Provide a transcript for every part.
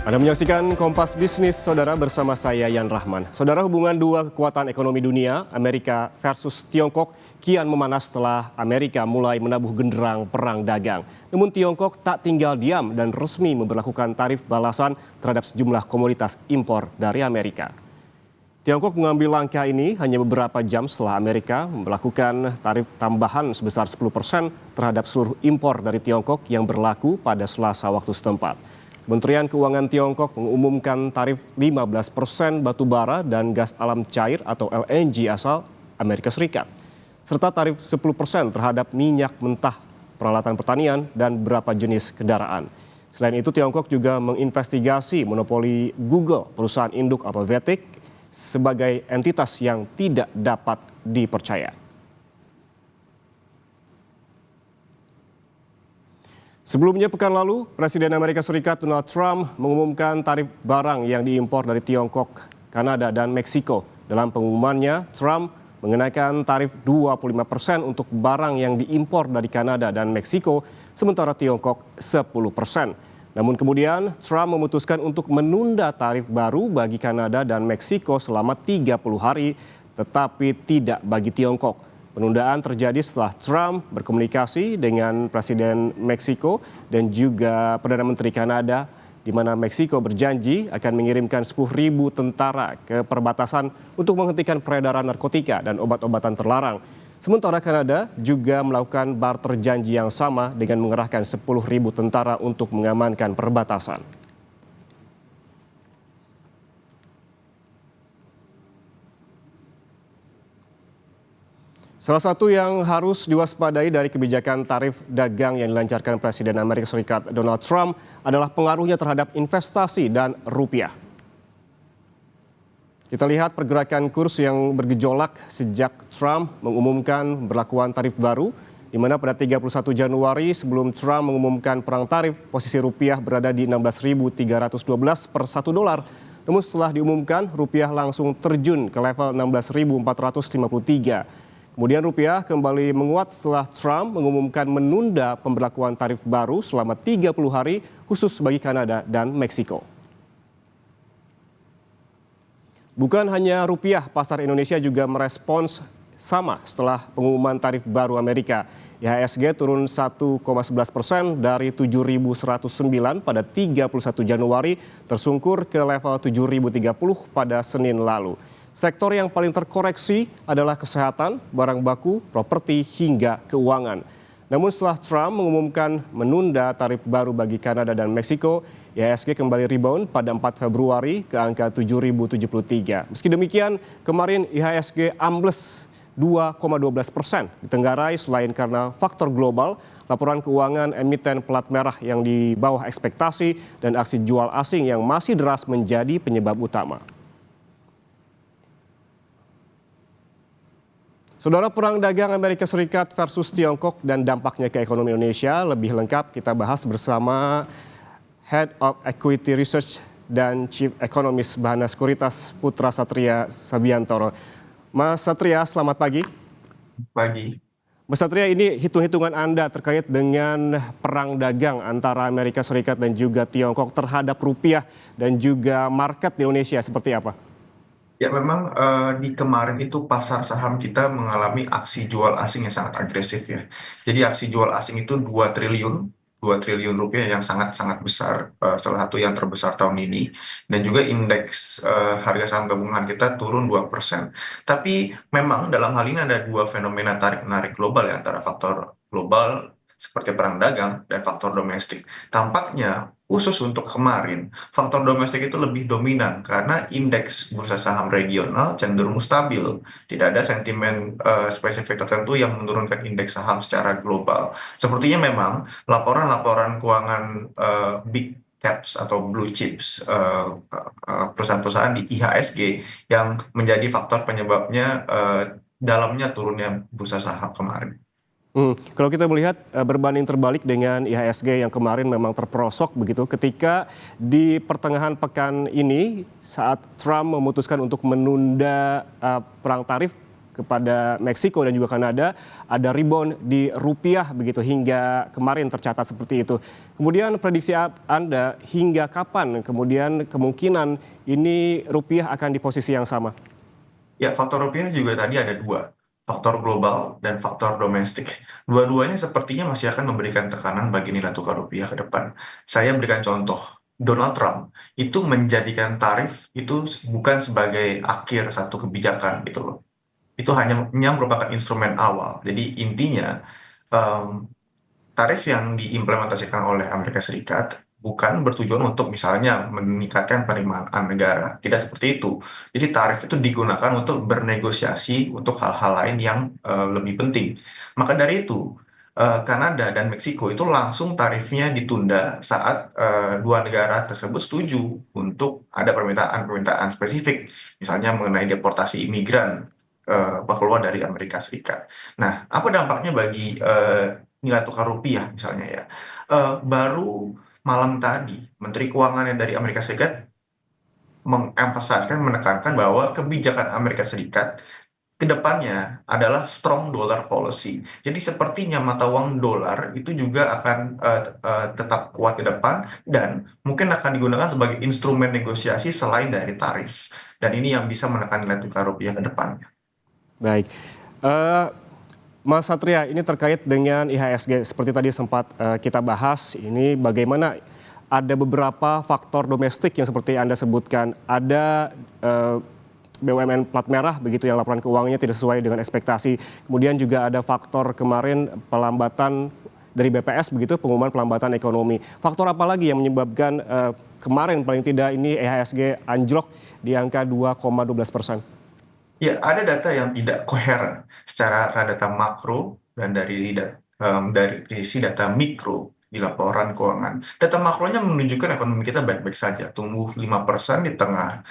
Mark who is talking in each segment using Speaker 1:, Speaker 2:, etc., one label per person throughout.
Speaker 1: Anda menyaksikan Kompas Bisnis, Saudara, bersama saya Yan Rahman. Saudara, hubungan dua kekuatan ekonomi dunia, Amerika versus Tiongkok, kian memanas setelah Amerika mulai menabuh genderang perang dagang. Namun Tiongkok tak tinggal diam dan resmi memberlakukan tarif balasan terhadap sejumlah komoditas impor dari Amerika. Tiongkok mengambil langkah ini hanya beberapa jam setelah Amerika melakukan tarif tambahan sebesar 10% terhadap seluruh impor dari Tiongkok yang berlaku pada Selasa waktu setempat. Kementerian Keuangan Tiongkok mengumumkan tarif 15% batu bara dan gas alam cair atau LNG asal Amerika Serikat, serta tarif 10% terhadap minyak mentah, peralatan pertanian, dan beberapa jenis kendaraan. Selain itu, Tiongkok juga menginvestigasi monopoli Google, perusahaan induk Alphabet, sebagai entitas yang tidak dapat dipercaya. Sebelumnya pekan lalu, Presiden Amerika Serikat Donald Trump mengumumkan tarif barang yang diimpor dari Tiongkok, Kanada, dan Meksiko. Dalam pengumumannya, Trump mengenakan tarif 25% untuk barang yang diimpor dari Kanada dan Meksiko, sementara Tiongkok 10%. Namun kemudian Trump memutuskan untuk menunda tarif baru bagi Kanada dan Meksiko selama 30 hari, tetapi tidak bagi Tiongkok. Penundaan terjadi setelah Trump berkomunikasi dengan Presiden Meksiko dan juga Perdana Menteri Kanada, di mana Meksiko berjanji akan mengirimkan 10.000 tentara ke perbatasan untuk menghentikan peredaran narkotika dan obat-obatan terlarang. Sementara Kanada juga melakukan barter janji yang sama dengan mengerahkan 10.000 tentara untuk mengamankan perbatasan. Salah satu yang harus diwaspadai dari kebijakan tarif dagang yang dilancarkan Presiden Amerika Serikat Donald Trump adalah pengaruhnya terhadap investasi dan rupiah. Kita lihat pergerakan kurs yang bergejolak sejak Trump mengumumkan berlakuan tarif baru, di mana pada 31 Januari sebelum Trump mengumumkan perang tarif, posisi rupiah berada di 16.312 per 1 dolar. Namun setelah diumumkan, rupiah langsung terjun ke level 16.453. Kemudian rupiah kembali menguat setelah Trump mengumumkan menunda pemberlakuan tarif baru selama 30 hari khusus bagi Kanada dan Meksiko. Bukan hanya rupiah, pasar Indonesia juga merespons sama setelah pengumuman tarif baru Amerika. IHSG turun 1,11% dari 7.109 pada 31 Januari tersungkur ke level 7.030 pada Senin lalu. Sektor yang paling terkoreksi adalah kesehatan, barang baku, properti, hingga keuangan. Namun setelah Trump mengumumkan menunda tarif baru bagi Kanada dan Meksiko, IHSG kembali rebound pada 4 Februari ke angka 7.073. Meski demikian, kemarin IHSG ambles 2,12%. Ditenggarai selain karena faktor global, laporan keuangan emiten plat merah yang di bawah ekspektasi, dan aksi jual asing yang masih deras menjadi penyebab utama. Saudara, perang dagang Amerika Serikat versus Tiongkok dan dampaknya ke ekonomi Indonesia lebih lengkap kita bahas bersama Head of Equity Research dan Chief Economist Bahana Sekuritas Putra Satria Sabiantoro. Mas Satria, selamat pagi.
Speaker 2: Pagi.
Speaker 1: Mas Satria, ini hitung-hitungan Anda terkait dengan perang dagang antara Amerika Serikat dan juga Tiongkok terhadap rupiah dan juga market di Indonesia seperti apa?
Speaker 2: Ya memang di kemarin itu pasar saham kita mengalami aksi jual asing yang sangat agresif ya. Jadi aksi jual asing itu 2 triliun rupiah yang sangat-sangat besar, salah satu yang terbesar tahun ini. Dan juga indeks harga saham gabungan kita turun 2%. Tapi memang dalam hal ini ada dua fenomena tarik-menarik global ya, antara faktor global seperti perang dagang dan faktor domestik. Tampaknya khusus untuk kemarin, faktor domestik itu lebih dominan karena indeks bursa saham regional cenderung stabil. Tidak ada sentimen spesifik tertentu yang menurunkan indeks saham secara global. Sepertinya memang laporan-laporan keuangan big caps atau blue chips, perusahaan-perusahaan di IHSG yang menjadi faktor penyebabnya dalamnya turunnya bursa saham kemarin.
Speaker 1: Kalau kita melihat berbanding terbalik dengan IHSG yang kemarin memang terperosok begitu ketika di pertengahan pekan ini saat Trump memutuskan untuk menunda perang tarif, kepada Meksiko dan juga Kanada, ada rebound di rupiah begitu hingga kemarin tercatat seperti itu. Kemudian prediksi Anda hingga kapan kemudian kemungkinan ini rupiah akan di posisi yang sama?
Speaker 2: Ya, faktor rupiah juga tadi ada dua, faktor global dan faktor domestik. Dua-duanya sepertinya masih akan memberikan tekanan bagi nilai tukar rupiah ke depan. Saya berikan contoh, Donald Trump itu menjadikan tarif itu bukan sebagai akhir satu kebijakan gitu loh. Itu hanya merupakan instrumen awal. Jadi intinya em, tarif yang diimplementasikan oleh Amerika Serikat bukan bertujuan untuk misalnya meningkatkan penerimaan negara. Tidak seperti itu. Jadi tarif itu digunakan untuk bernegosiasi untuk hal-hal lain yang lebih penting. Maka dari itu, Kanada dan Meksiko itu langsung tarifnya ditunda saat dua negara tersebut setuju untuk ada permintaan-permintaan spesifik, misalnya mengenai deportasi imigran keluar dari Amerika Serikat. Nah, apa dampaknya bagi nilai tukar rupiah misalnya ya? Baru malam tadi, Menteri Keuangan dari Amerika Serikat menekankan bahwa kebijakan Amerika Serikat ke depannya adalah strong dollar policy. Jadi sepertinya mata uang dolar itu juga akan tetap kuat ke depan dan mungkin akan digunakan sebagai instrumen negosiasi selain dari tarif. Dan ini yang bisa menekan nilai tukar rupiah ke depannya.
Speaker 1: Baik. Eh, Mas Satria, ini terkait dengan IHSG. Seperti tadi sempat kita bahas, ini bagaimana ada beberapa faktor domestik yang seperti Anda sebutkan. Ada BUMN plat merah begitu yang laporan keuangannya tidak sesuai dengan ekspektasi. Kemudian juga ada faktor kemarin pelambatan dari BPS begitu, pengumuman pelambatan ekonomi. Faktor apa lagi yang menyebabkan kemarin paling tidak ini IHSG anjlok di angka 2,12%?
Speaker 2: Ya, ada data yang tidak koheren secara data makro dan dari sisi data mikro di laporan keuangan. Data makronya menunjukkan ekonomi kita baik-baik saja, tumbuh 5% di tengah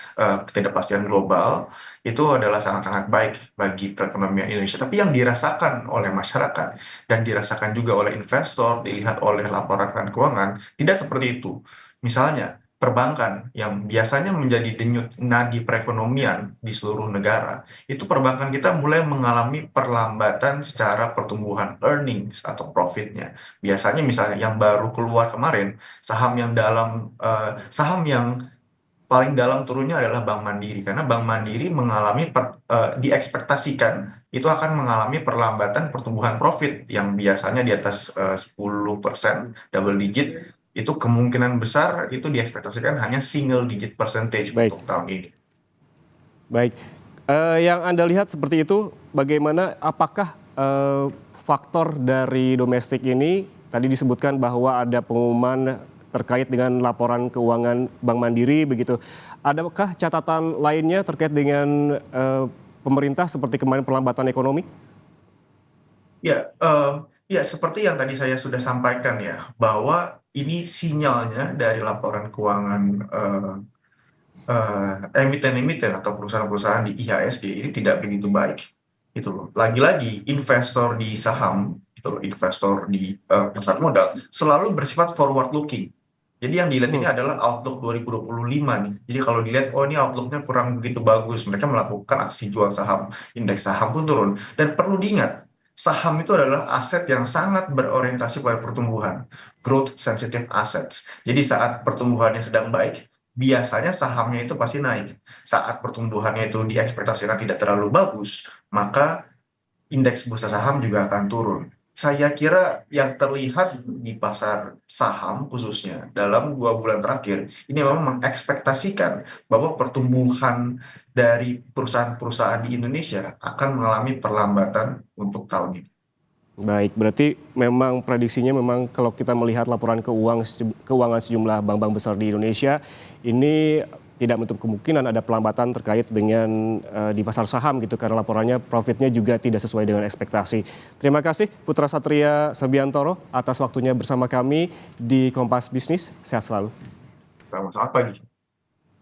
Speaker 2: ketidakpastian global, itu adalah sangat-sangat baik bagi perekonomian Indonesia. Tapi yang dirasakan oleh masyarakat dan dirasakan juga oleh investor, dilihat oleh laporan keuangan, tidak seperti itu. Misalnya, perbankan yang biasanya menjadi denyut nadi perekonomian di seluruh negara, itu perbankan kita mulai mengalami perlambatan secara pertumbuhan earnings atau profitnya. Biasanya misalnya yang baru keluar kemarin, saham yang paling dalam turunnya adalah Bank Mandiri, karena Bank Mandiri diekspektasikan itu akan mengalami perlambatan pertumbuhan profit yang biasanya di atas 10%, double digit, itu kemungkinan besar itu diekspektasikan hanya single digit percentage
Speaker 1: Baik.
Speaker 2: untuk tahun ini.
Speaker 1: Baik, yang Anda lihat seperti itu, bagaimana apakah faktor dari domestik ini, tadi disebutkan bahwa ada pengumuman terkait dengan laporan keuangan Bank Mandiri begitu. Adakah catatan lainnya terkait dengan pemerintah seperti kemarin pelambatan ekonomi?
Speaker 2: Ya, ya seperti yang tadi saya sudah sampaikan ya, bahwa ini sinyalnya dari laporan keuangan emiten-emiten atau perusahaan-perusahaan di IHSG ini tidak begitu baik. Itu loh. Lagi-lagi investor di saham, itu loh, investor di pasar modal selalu bersifat forward looking. Jadi yang dilihat ini adalah outlook 2025 nih. Jadi kalau dilihat, oh ini outlooknya kurang begitu bagus, mereka melakukan aksi jual saham, indeks saham pun turun. Dan perlu diingat, saham itu adalah aset yang sangat berorientasi pada pertumbuhan, growth sensitive assets. Jadi saat pertumbuhannya sedang baik, biasanya sahamnya itu pasti naik. Saat pertumbuhannya itu diekspektasikan tidak terlalu bagus, maka indeks bursa saham juga akan turun. Saya kira yang terlihat di pasar saham khususnya dalam 2 bulan terakhir, ini memang mengekspektasikan bahwa pertumbuhan dari perusahaan-perusahaan di Indonesia akan mengalami perlambatan untuk tahun ini.
Speaker 1: Baik, berarti memang prediksinya memang kalau kita melihat laporan keuangan sejumlah bank-bank besar di Indonesia, ini tidak menutup kemungkinan ada pelambatan terkait dengan di pasar saham gitu karena laporannya profitnya juga tidak sesuai dengan ekspektasi. Terima kasih Putra Satria Sabiantoro atas waktunya bersama kami di Kompas Bisnis. Sehat selalu.
Speaker 2: Selamat pagi.